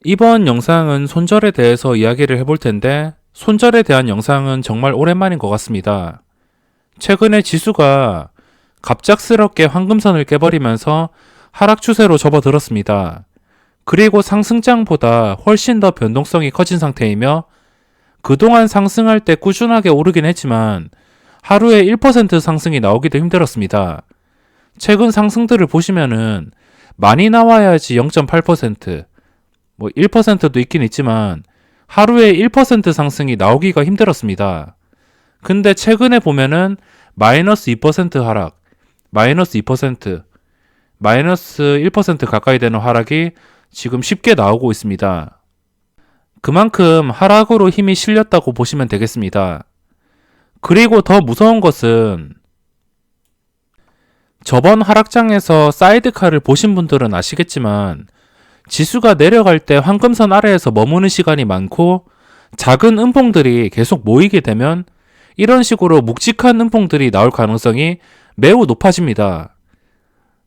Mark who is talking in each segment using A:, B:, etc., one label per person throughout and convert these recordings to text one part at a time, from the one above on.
A: 이번 영상은 손절에 대해서 이야기를 해볼 텐데, 손절에 대한 영상은 정말 오랜만인 것 같습니다. 최근에 지수가 갑작스럽게 황금선을 깨버리면서 하락 추세로 접어들었습니다. 그리고 상승장보다 훨씬 더 변동성이 커진 상태이며, 그동안 상승할 때 꾸준하게 오르긴 했지만 하루에 1% 상승이 나오기도 힘들었습니다. 최근 상승들을 보시면은 많이 나와야지 0.8%, 1%도 있긴 있지만 하루에 1% 상승이 나오기가 힘들었습니다. 근데 최근에 보면은 마이너스 2% 하락, 마이너스 2%, 마이너스 1% 가까이 되는 하락이 지금 쉽게 나오고 있습니다. 그만큼 하락으로 힘이 실렸다고 보시면 되겠습니다. 그리고 더 무서운 것은 저번 하락장에서 사이드카를 보신 분들은 아시겠지만 지수가 내려갈 때 황금선 아래에서 머무는 시간이 많고 작은 음봉들이 계속 모이게 되면 이런 식으로 묵직한 음봉들이 나올 가능성이 매우 높아집니다.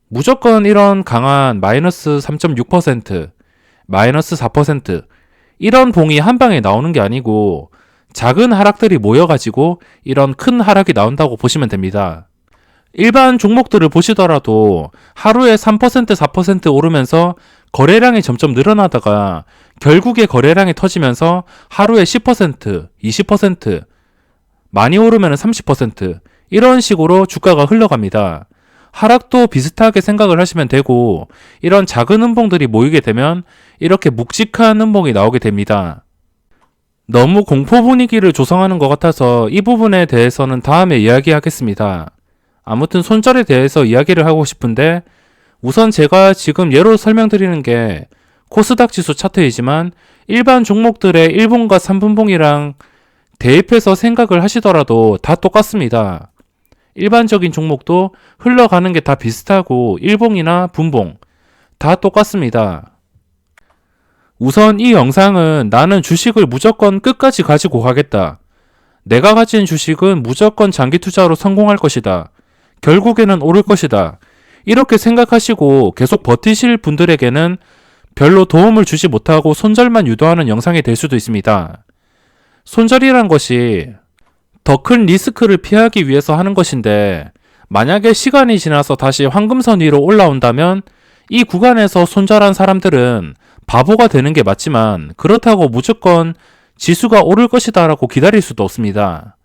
A: 무조건 이런 강한 마이너스 3.6%, 마이너스 4% 이런 봉이 한 방에 나오는 게 아니고 작은 하락들이 모여가지고 이런 큰 하락이 나온다고 보시면 됩니다. 일반 종목들을 보시더라도 하루에 3%, 4% 오르면서 거래량이 점점 늘어나다가 결국에 거래량이 터지면서 하루에 10%, 20%, 많이 오르면 30% 이런 식으로 주가가 흘러갑니다. 하락도 비슷하게 생각을 하시면 되고 이런 작은 음봉들이 모이게 되면 이렇게 묵직한 음봉이 나오게 됩니다. 너무 공포 분위기를 조성하는 것 같아서 이 부분에 대해서는 다음에 이야기하겠습니다. 아무튼 손절에 대해서 이야기를 하고 싶은데 우선 제가 지금 예로 설명드리는 게 코스닥 지수 차트이지만 일반 종목들의 1분과 3분봉이랑 대입해서 생각을 하시더라도 다 똑같습니다. 일반적인 종목도 흘러가는 게 다 비슷하고 1봉이나 분봉 다 똑같습니다. 우선 이 영상은 나는 주식을 무조건 끝까지 가지고 가겠다. 내가 가진 주식은 무조건 장기 투자로 성공할 것이다. 결국에는 오를 것이다. 이렇게 생각하시고 계속 버티실 분들에게는 별로 도움을 주지 못하고 손절만 유도하는 영상이 될 수도 있습니다. 손절이란 것이 더 큰 리스크를 피하기 위해서 하는 것인데 만약에 시간이 지나서 다시 황금선 위로 올라온다면 이 구간에서 손절한 사람들은 바보가 되는 게 맞지만 그렇다고 무조건 지수가 오를 것이다 라고 기다릴 수도 없습니다.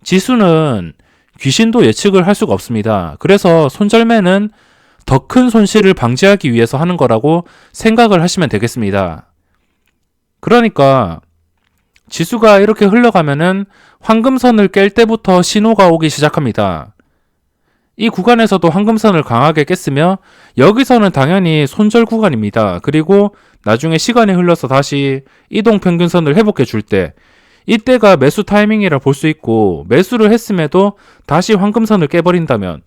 A: 지수는 귀신도 예측을 할 수가 없습니다. 그래서 손절매는 더 큰 손실을 방지하기 위해서 하는 거라고 생각을 하시면 되겠습니다. 그러니까 지수가 이렇게 흘러가면은 황금선을 깰 때부터 신호가 오기 시작합니다. 이 구간에서도 황금선을 강하게 깼으며 여기서는 당연히 손절 구간입니다. 그리고 나중에 시간이 흘러서 다시 이동평균선을 회복해 줄 때 이때가 매수 타이밍이라 볼 수 있고 매수를 했음에도 다시 황금선을 깨버린다면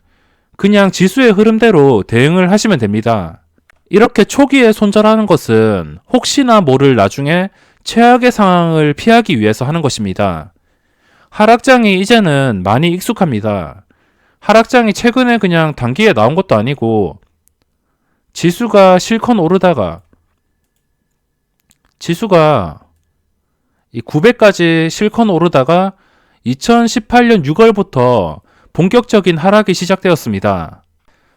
A: 그냥 지수의 흐름대로 대응을 하시면 됩니다. 이렇게 초기에 손절하는 것은 혹시나 모를 나중에 최악의 상황을 피하기 위해서 하는 것입니다. 하락장이 이제는 많이 익숙합니다. 하락장이 최근에 그냥 단기에 나온 것도 아니고 지수가 실컷 오르다가 지수가 이 900까지 실컷 오르다가 2018년 6월부터 본격적인 하락이 시작되었습니다.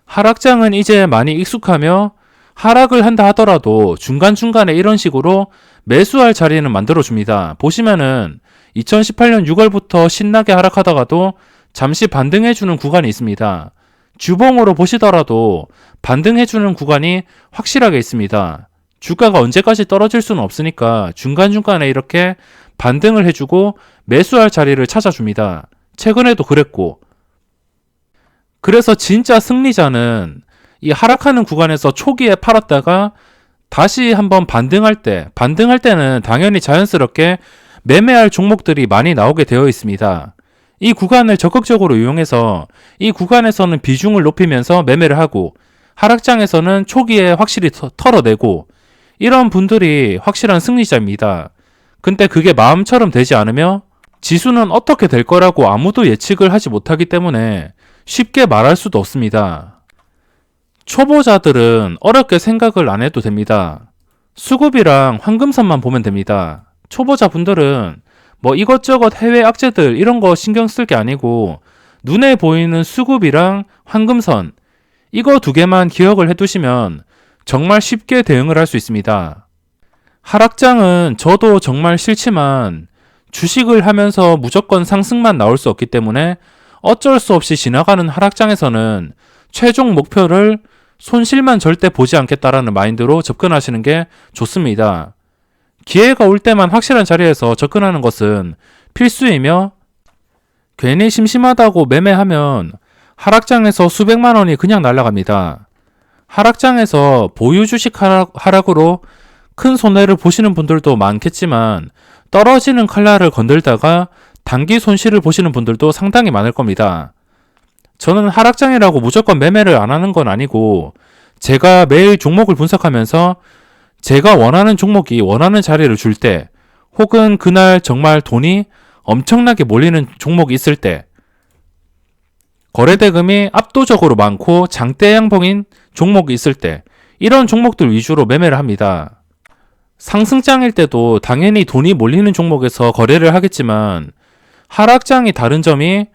A: 하락장은 이제 많이 익숙하며 하락을 한다 하더라도 중간중간에 이런 식으로 매수할 자리는 만들어줍니다. 보시면은 2018년 6월부터 신나게 하락하다가도 잠시 반등해주는 구간이 있습니다. 주봉으로 보시더라도 반등해주는 구간이 확실하게 있습니다. 주가가 언제까지 떨어질 수는 없으니까 중간중간에 이렇게 반등을 해주고 매수할 자리를 찾아줍니다. 최근에도 그랬고. 그래서 진짜 승리자는 이 하락하는 구간에서 초기에 팔았다가 다시 한번 반등할 때는 당연히 자연스럽게 매매할 종목들이 많이 나오게 되어 있습니다. 이 구간을 적극적으로 이용해서 이 구간에서는 비중을 높이면서 매매를 하고 하락장에서는 초기에 확실히 털어내고 이런 분들이 확실한 승리자입니다. 근데 그게 마음처럼 되지 않으며 지수는 어떻게 될 거라고 아무도 예측을 하지 못하기 때문에 쉽게 말할 수도 없습니다. 초보자들은 어렵게 생각을 안 해도 됩니다. 수급이랑 황금선만 보면 됩니다. 초보자분들은 뭐 이것저것 해외 악재들 이런 거 신경 쓸 게 아니고 눈에 보이는 수급이랑 황금선 이거 두 개만 기억을 해두시면 정말 쉽게 대응을 할 수 있습니다. 하락장은 저도 정말 싫지만 주식을 하면서 무조건 상승만 나올 수 없기 때문에 어쩔 수 없이 지나가는 하락장에서는 최종 목표를 손실만 절대 보지 않겠다라는 마인드로 접근하시는 게 좋습니다. 기회가 올 때만 확실한 자리에서 접근하는 것은 필수이며 괜히 심심하다고 매매하면 하락장에서 수백만 원이 그냥 날아갑니다. 하락장에서 보유 주식 하락으로 큰 손해를 보시는 분들도 많겠지만 떨어지는 칼날을 건들다가 단기 손실을 보시는 분들도 상당히 많을 겁니다. 저는 하락장이라고 무조건 매매를 안 하는 건 아니고 제가 매일 종목을 분석하면서 제가 원하는 종목이 원하는 자리를 줄 때 혹은 그날 정말 돈이 엄청나게 몰리는 종목이 있을 때 거래대금이 압도적으로 많고 장대 양봉인 종목이 있을 때 이런 종목들 위주로 매매를 합니다. 상승장일 때도 당연히 돈이 몰리는 종목에서 거래를 하겠지만 하락장이 다른 점이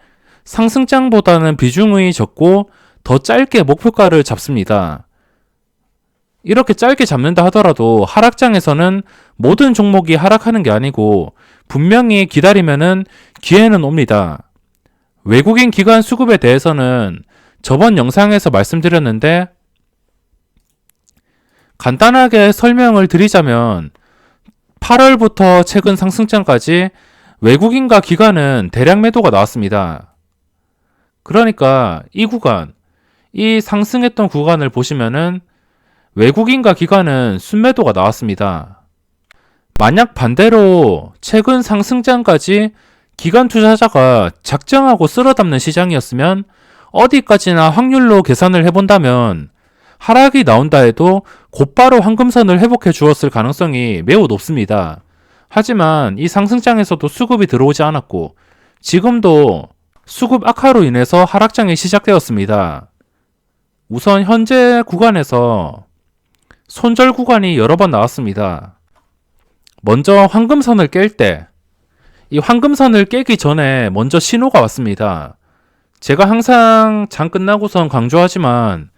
A: 상승장보다는 비중이 적고 더 짧게 목표가를 잡습니다. 이렇게 짧게 잡는다 하더라도 하락장에서는 모든 종목이 하락하는 게 아니고 분명히 기다리면은 기회는 옵니다. 외국인 기관 수급에 대해서는 저번 영상에서 말씀드렸는데 간단하게 설명을 드리자면 8월부터 최근 상승장까지 외국인과 기관은 대량 매도가 나왔습니다. 그러니까 이 구간, 이 상승했던 구간을 보시면은 외국인과 기관은 순매도가 나왔습니다. 만약 반대로 최근 상승장까지 기관 투자자가 작정하고 쓸어담는 시장이었으면 어디까지나 확률로 계산을 해본다면 하락이 나온다 해도 곧바로 황금선을 회복해 주었을 가능성이 매우 높습니다. 하지만 이 상승장에서도 수급이 들어오지 않았고 지금도 수급 악화로 인해서 하락장이 시작되었습니다. 우선 현재 구간에서 손절 구간이 여러 번 나왔습니다. 먼저 황금선을 깰 때 이 황금선을 깨기 전에 먼저 신호가 왔습니다. 제가 항상 장 끝나고선 강조하지만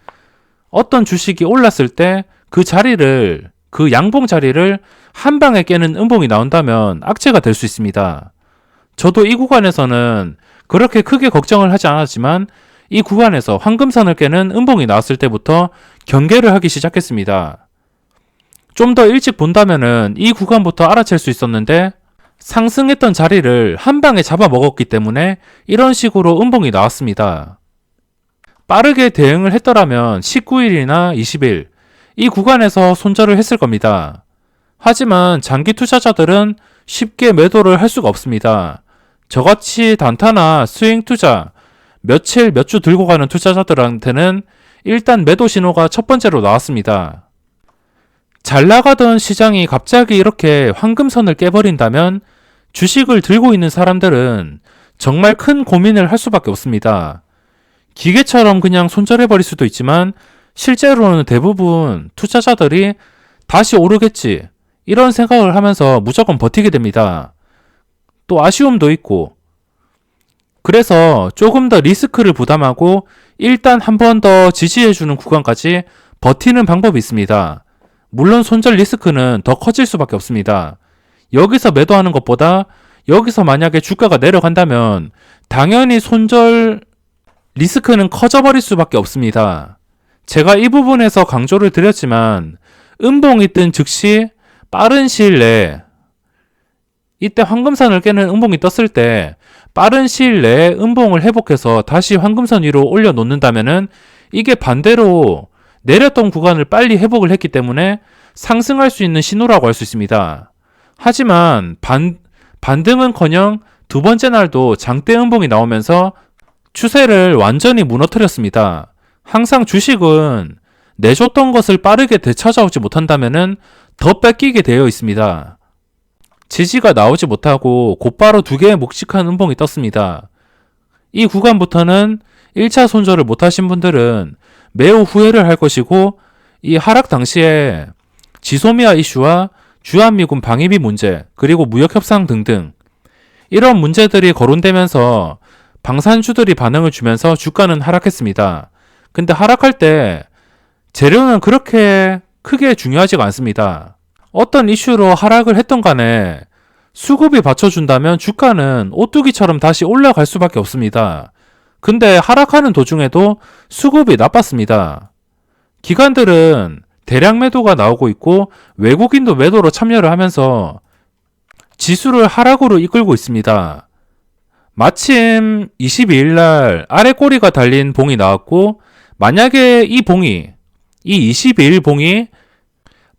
A: 어떤 주식이 올랐을 때 그 자리를, 그 양봉 자리를 한 방에 깨는 음봉이 나온다면 악재가 될 수 있습니다. 저도 이 구간에서는 그렇게 크게 걱정을 하지 않았지만 이 구간에서 황금선을 깨는 음봉이 나왔을 때부터 경계를 하기 시작했습니다. 좀 더 일찍 본다면은 이 구간부터 알아챌 수 있었는데 상승했던 자리를 한 방에 잡아먹었기 때문에 이런 식으로 음봉이 나왔습니다. 빠르게 대응을 했더라면 19일이나 20일 이 구간에서 손절을 했을 겁니다. 하지만 장기 투자자들은 쉽게 매도를 할 수가 없습니다. 저같이 단타나 스윙 투자, 며칠 몇 주 들고 가는 투자자들한테는 일단 매도 신호가 첫 번째로 나왔습니다. 잘 나가던 시장이 갑자기 이렇게 황금선을 깨버린다면 주식을 들고 있는 사람들은 정말 큰 고민을 할 수밖에 없습니다. 기계처럼 그냥 손절해버릴 수도 있지만 실제로는 대부분 투자자들이 다시 오르겠지 이런 생각을 하면서 무조건 버티게 됩니다. 또 아쉬움도 있고 그래서 조금 더 리스크를 부담하고 일단 한 번 더 지지해주는 구간까지 버티는 방법이 있습니다. 물론 손절 리스크는 더 커질 수밖에 없습니다. 여기서 매도하는 것보다 여기서 만약에 주가가 내려간다면 당연히 손절 리스크는 커져버릴 수밖에 없습니다. 제가 이 부분에서 강조를 드렸지만 음봉이 뜬 즉시 빠른 시일 내에 이때 황금선을 깨는 음봉이 떴을 때 빠른 시일 내에 음봉을 회복해서 다시 황금선 위로 올려놓는다면은 이게 반대로 내렸던 구간을 빨리 회복을 했기 때문에 상승할 수 있는 신호라고 할 수 있습니다. 하지만 반등은커녕 두 번째 날도 장대 음봉이 나오면서 추세를 완전히 무너뜨렸습니다. 항상 주식은 내줬던 것을 빠르게 되찾아오지 못한다면은 더 뺏기게 되어 있습니다. 지지가 나오지 못하고 곧바로 두 개의 묵직한 음봉이 떴습니다. 이 구간부터는 1차 손절을 못하신 분들은 매우 후회를 할 것이고 이 하락 당시에 지소미아 이슈와 주한미군 방위비 문제, 그리고 무역협상 등등 이런 문제들이 거론되면서 방산주들이 반응을 주면서 주가는 하락했습니다. 근데 하락할 때 재료는 그렇게 크게 중요하지가 않습니다. 어떤 이슈로 하락을 했던 간에 수급이 받쳐준다면 주가는 오뚜기처럼 다시 올라갈 수밖에 없습니다. 근데 하락하는 도중에도 수급이 나빴습니다. 기관들은 대량 매도가 나오고 있고 외국인도 매도로 참여를 하면서 지수를 하락으로 이끌고 있습니다. 마침 22일 날 아래 꼬리가 달린 봉이 나왔고, 만약에 이 22일 봉이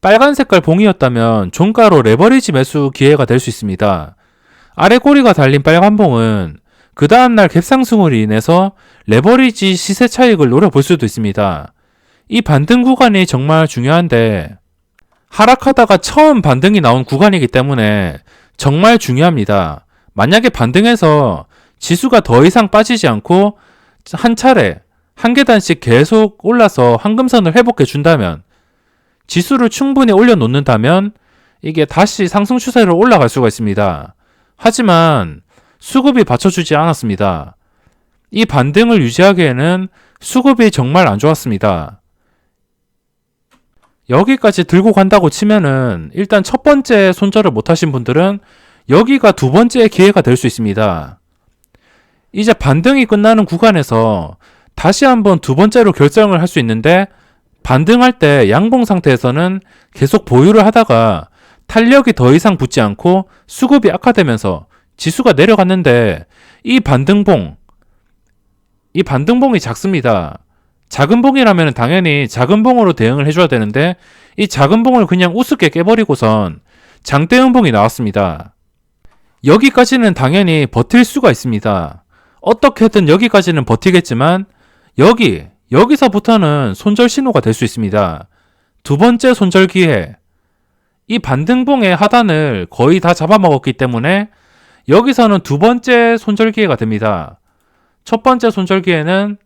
A: 빨간 색깔 봉이었다면 종가로 레버리지 매수 기회가 될 수 있습니다. 아래 꼬리가 달린 빨간 봉은 그 다음날 갭상승으로 인해서 레버리지 시세 차익을 노려볼 수도 있습니다. 이 반등 구간이 정말 중요한데 하락하다가 처음 반등이 나온 구간이기 때문에 정말 중요합니다. 만약에 반등해서 지수가 더 이상 빠지지 않고 한 차례 한 계단씩 계속 올라서 황금선을 회복해 준다면, 지수를 충분히 올려놓는다면 이게 다시 상승 추세로 올라갈 수가 있습니다. 하지만 수급이 받쳐주지 않았습니다. 이 반등을 유지하기에는 수급이 정말 안 좋았습니다. 여기까지 들고 간다고 치면은 일단 첫 번째 손절을 못하신 분들은 여기가 두 번째 기회가 될 수 있습니다. 이제 반등이 끝나는 구간에서 다시 한번 두 번째로 결정을 할 수 있는데, 반등할 때 양봉 상태에서는 계속 보유를 하다가 탄력이 더 이상 붙지 않고 수급이 악화되면서 지수가 내려갔는데 이 반등봉이 작습니다. 작은 봉이라면 당연히 작은 봉으로 대응을 해줘야 되는데 이 작은 봉을 그냥 우습게 깨버리고선 장대응 봉이 나왔습니다. 여기까지는 당연히 버틸 수가 있습니다. 어떻게든 여기까지는 버티겠지만 여기서부터는 손절 신호가 될 수 있습니다. 두 번째 손절 기회. 이 반등봉의 하단을 거의 다 잡아먹었기 때문에 여기서는 두 번째 손절 기회가 됩니다. 첫 번째 손절 기회는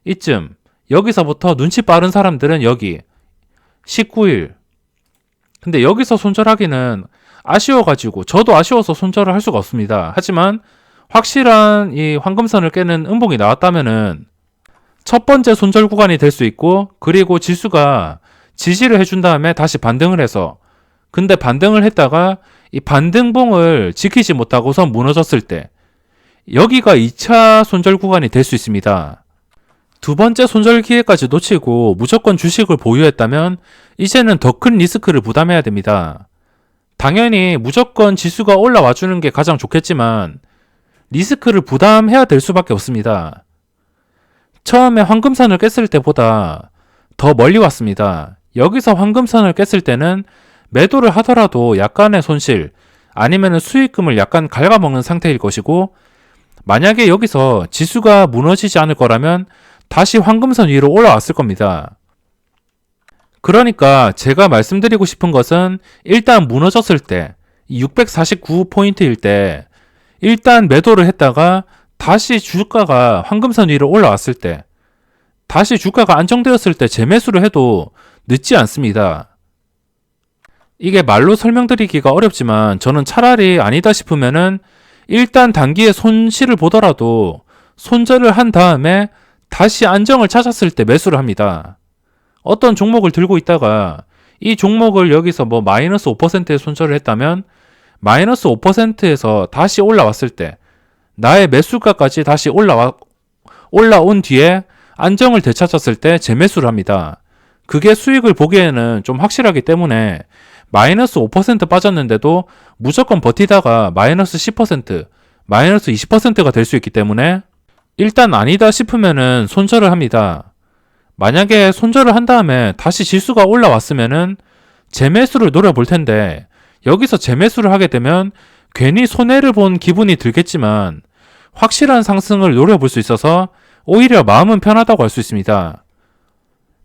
A: 이쯤, 여기서부터 눈치 빠른 사람들은 여기 19일. 근데 여기서 손절하기는 아쉬워가지고, 저도 아쉬워서 손절을 할 수가 없습니다. 하지만 확실한 이 황금선을 깨는 음봉이 나왔다면은 첫 번째 손절 구간이 될 수 있고, 그리고 지수가 지지를 해준 다음에 다시 반등을 해서, 근데 반등을 했다가 이 반등봉을 지키지 못하고서 무너졌을 때 여기가 2차 손절 구간이 될 수 있습니다. 두 번째 손절 기회까지 놓치고 무조건 주식을 보유했다면 이제는 더 큰 리스크를 부담해야 됩니다. 당연히 무조건 지수가 올라와 주는 게 가장 좋겠지만 리스크를 부담해야 될 수밖에 없습니다. 처음에 황금선을 깼을 때보다 더 멀리 왔습니다. 여기서 황금선을 깼을 때는 매도를 하더라도 약간의 손실, 아니면 수익금을 약간 갉아먹는 상태일 것이고, 만약에 여기서 지수가 무너지지 않을 거라면 다시 황금선 위로 올라왔을 겁니다. 그러니까 제가 말씀드리고 싶은 것은, 일단 무너졌을 때 649포인트일 때 일단 매도를 했다가 다시 주가가 황금선 위로 올라왔을 때, 다시 주가가 안정되었을 때 재매수를 해도 늦지 않습니다. 이게 말로 설명드리기가 어렵지만 저는 차라리 아니다 싶으면은 일단 단기에 손실을 보더라도 손절을 한 다음에 다시 안정을 찾았을 때 매수를 합니다. 어떤 종목을 들고 있다가 이 종목을 여기서 마이너스 5%의 손절을 했다면 마이너스 5%에서 다시 올라왔을 때 나의 매수가까지 다시 올라온 뒤에 안정을 되찾았을 때 재매수를 합니다. 그게 수익을 보기에는 좀 확실하기 때문에 마이너스 5% 빠졌는데도 무조건 버티다가 마이너스 10%, 마이너스 20%가 될 수 있기 때문에 일단 아니다 싶으면은 손절을 합니다. 만약에 손절을 한 다음에 다시 지수가 올라왔으면은 재매수를 노려볼 텐데, 여기서 재매수를 하게 되면 괜히 손해를 본 기분이 들겠지만 확실한 상승을 노려볼 수 있어서 오히려 마음은 편하다고 할 수 있습니다.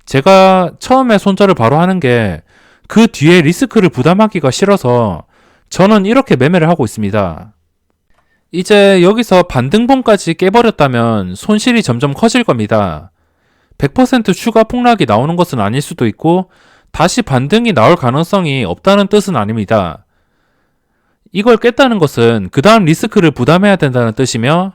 A: 제가 처음에 손절을 바로 하는 게 그 뒤에 리스크를 부담하기가 싫어서 저는 이렇게 매매를 하고 있습니다. 이제 여기서 반등봉까지 깨버렸다면 손실이 점점 커질 겁니다. 100% 추가 폭락이 나오는 것은 아닐 수도 있고 다시 반등이 나올 가능성이 없다는 뜻은 아닙니다. 이걸 깼다는 것은 그 다음 리스크를 부담해야 된다는 뜻이며,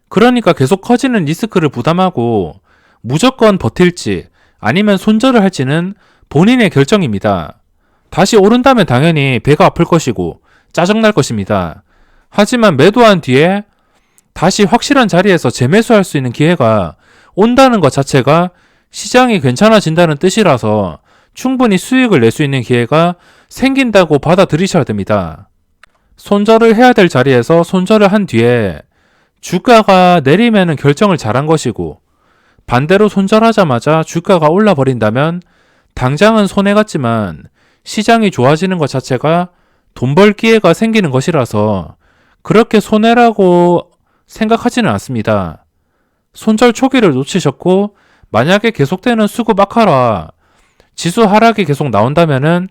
A: 그러니까 계속 커지는 리스크를 부담하고 무조건 버틸지 아니면 손절을 할지는 본인의 결정입니다. 다시 오른다면 당연히 배가 아플 것이고 짜증날 것입니다. 하지만 매도한 뒤에 다시 확실한 자리에서 재매수할 수 있는 기회가 온다는 것 자체가 시장이 괜찮아진다는 뜻이라서 충분히 수익을 낼 수 있는 기회가 생긴다고 받아들이셔야 됩니다. 손절을 해야 될 자리에서 손절을 한 뒤에 주가가 내리면은 결정을 잘한 것이고, 반대로 손절하자마자 주가가 올라 버린다면 당장은 손해 같지만 시장이 좋아지는 것 자체가 돈 벌 기회가 생기는 것이라서 그렇게 손해라고 생각하지는 않습니다. 손절 초기를 놓치셨고 만약에 계속되는 수급 악화라 지수 하락이 계속 나온다면은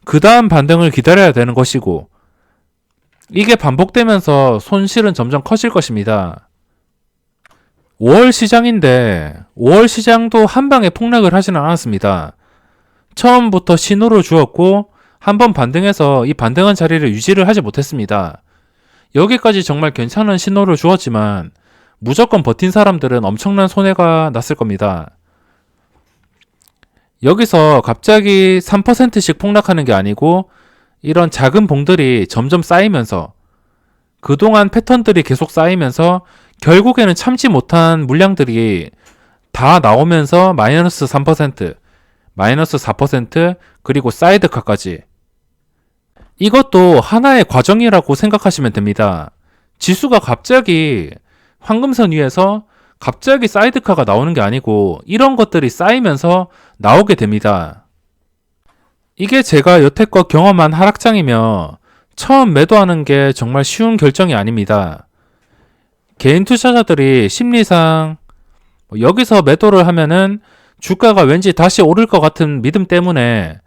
A: 그 다음 반등을 기다려야 되는 것이고, 이게 반복되면서 손실은 점점 커질 것입니다. 5월 시장인데 5월 시장도 한 방에 폭락을 하지는 않았습니다. 처음부터 신호를 주었고 한번 반등해서 이 반등한 자리를 유지를 하지 못했습니다. 여기까지 정말 괜찮은 신호를 주었지만 무조건 버틴 사람들은 엄청난 손해가 났을 겁니다. 여기서 갑자기 3%씩 폭락하는 게 아니고 이런 작은 봉들이 점점 쌓이면서 그동안 패턴들이 계속 쌓이면서 결국에는 참지 못한 물량들이 다 나오면서 마이너스 3%, 마이너스 4%, 그리고 사이드카까지. 이것도 하나의 과정이라고 생각하시면 됩니다. 지수가 갑자기 황금선 위에서 갑자기 사이드카가 나오는 게 아니고 이런 것들이 쌓이면서 나오게 됩니다. 이게 제가 여태껏 경험한 하락장이며 처음 매도하는 게 정말 쉬운 결정이 아닙니다. 개인 투자자들이 심리상 여기서 매도를 하면은 주가가 왠지 다시 오를 것 같은 믿음 때문에,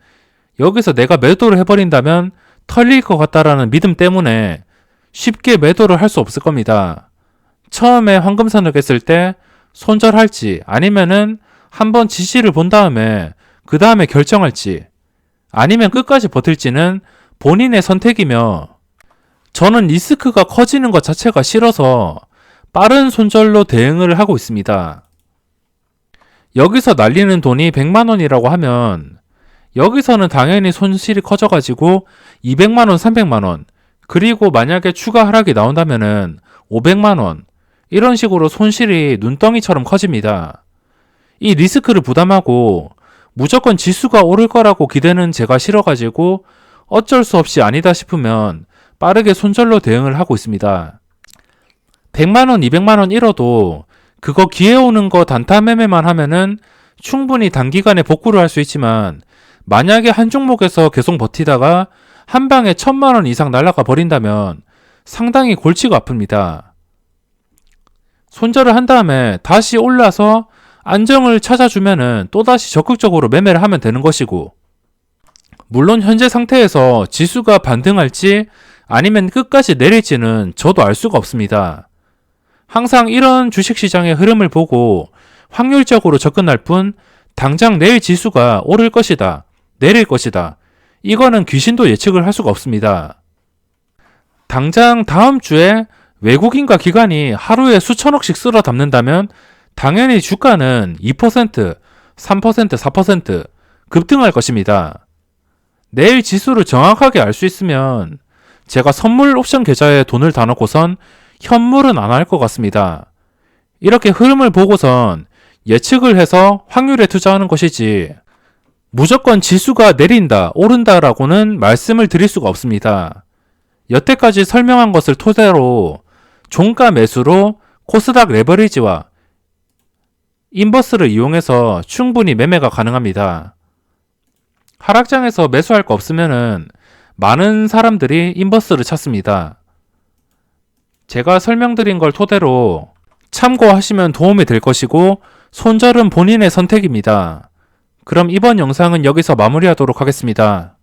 A: 여기서 내가 매도를 해버린다면 털릴 것 같다라는 믿음 때문에 쉽게 매도를 할 수 없을 겁니다. 처음에 황금선을 깼을 때 손절할지 아니면은 한번 지시를 본 다음에 그 다음에 결정할지 아니면 끝까지 버틸지는 본인의 선택이며, 저는 리스크가 커지는 것 자체가 싫어서 빠른 손절로 대응을 하고 있습니다. 여기서 날리는 돈이 100만원이라고 하면 여기서는 당연히 손실이 커져가지고 200만원, 300만원, 그리고 만약에 추가 하락이 나온다면은 500만원, 이런 식으로 손실이 눈덩이처럼 커집니다. 이 리스크를 부담하고 무조건 지수가 오를 거라고 기대는 제가 싫어가지고 어쩔 수 없이 아니다 싶으면 빠르게 손절로 대응을 하고 있습니다. 100만원, 200만원 잃어도 그거 기회 오는 거 단타 매매만 하면은 충분히 단기간에 복구를 할 수 있지만, 만약에 한 종목에서 계속 버티다가 한 방에 1000만원 이상 날아가 버린다면 상당히 골치가 아픕니다. 손절을 한 다음에 다시 올라서 안정을 찾아주면은 또다시 적극적으로 매매를 하면 되는 것이고, 물론 현재 상태에서 지수가 반등할지 아니면 끝까지 내릴지는 저도 알 수가 없습니다. 항상 이런 주식시장의 흐름을 보고 확률적으로 접근할 뿐 당장 내일 지수가 오를 것이다, 내릴 것이다, 이거는 귀신도 예측을 할 수가 없습니다. 당장 다음 주에 외국인과 기관이 하루에 수천억씩 쓸어 담는다면 당연히 주가는 2%, 3%, 4% 급등할 것입니다. 내일 지수를 정확하게 알 수 있으면 제가 선물 옵션 계좌에 돈을 다 넣고선 현물은 안 할 것 같습니다. 이렇게 흐름을 보고선 예측을 해서 확률에 투자하는 것이지 무조건 지수가 내린다, 오른다라고는 말씀을 드릴 수가 없습니다. 여태까지 설명한 것을 토대로 종가 매수로 코스닥 레버리지와 인버스를 이용해서 충분히 매매가 가능합니다. 하락장에서 매수할 거 없으면은 많은 사람들이 인버스를 찾습니다. 제가 설명드린 걸 토대로 참고하시면 도움이 될 것이고, 손절은 본인의 선택입니다. 그럼 이번 영상은 여기서 마무리하도록 하겠습니다.